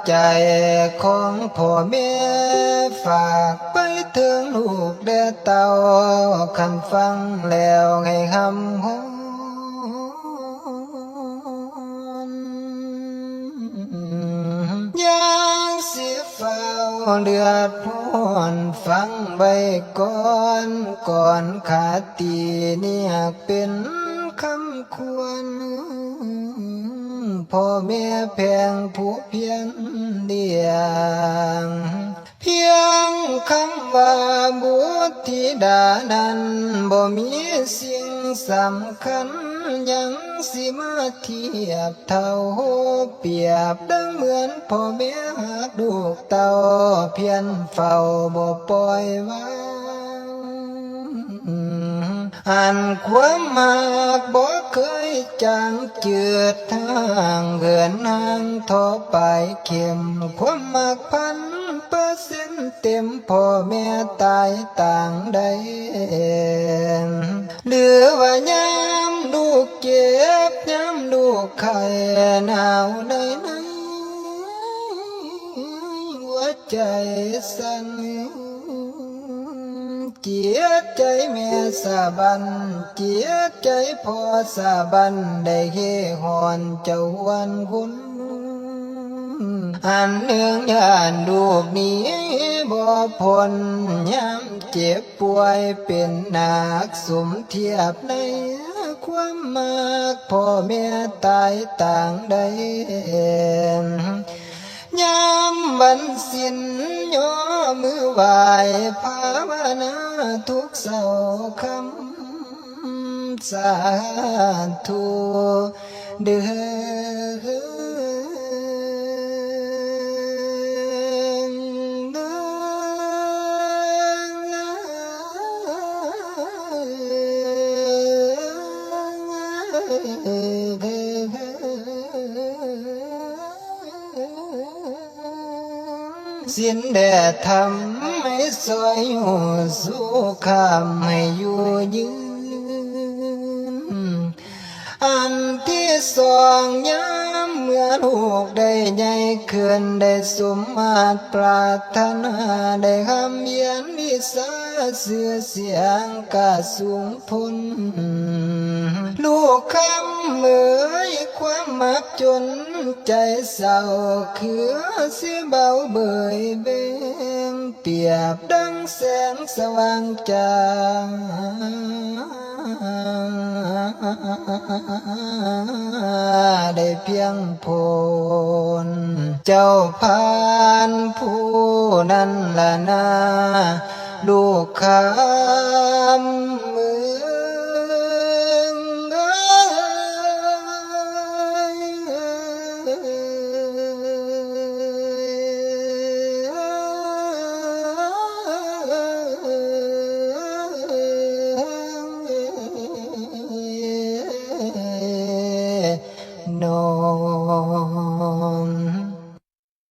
ใจของพ่อแม่ฝากไปถึงลูกและเต้าคันฟังแล้วให้หำหวนยังสิฝ้าวเดือดร้อนฟังไว้ก่อนขาดตีเนี่ยเป็นคำควรพ่อแม่แพงผู้เพียงเดียงเพียงคำว่าบุตรธิดานั้นบ่มีสิ่งสำคัญยังสิมาเทียบเท่าเปรียบดังเหมือนพ่อแม่หักลูกเต้าเพียรเฝ้าบ่ปล่อยวางอันความมากบ่เคยจางจืดทางเหือนนางทอไปเข้มความมาก1,000%เต็มพ่อแม่ตายต่างใดเหลือว่ายามลูกเจ็บยามลูกไข้หนาวในหัวใจสั่นเจียดใจแม่สาบันเจียดใจพ่อสาบันได้เฮหอนเจ้าวันคุณอันเนื่องยานลูกนี้บ่พ้นยามเจ็บป่วยเป็นหนักสมเทียบในความมากพ่อแม่ตายต่างใดยามวันสิ้นย่อมือไหวภาวนาทุกเศร้าคำสาธุเด้สิ้นแด่ทำให้สวยอยู่สู้คำให้อยู่ยืนอันที่สองย้ำเมื่อลูกได้ใหญ่ขึ้นได้สมมาตรปรารถนาได้คำเยียนวิสาเสือเสียงกาสูงพ้นลูกคำเมื่อยความมักจนใจเศร้าคือเสียเบาเบยเบ่งเปรียบดังแสงสว่างจางได้เพียงพลเจ้าพานผู้นั้นล่ะนาลูกคำมือโน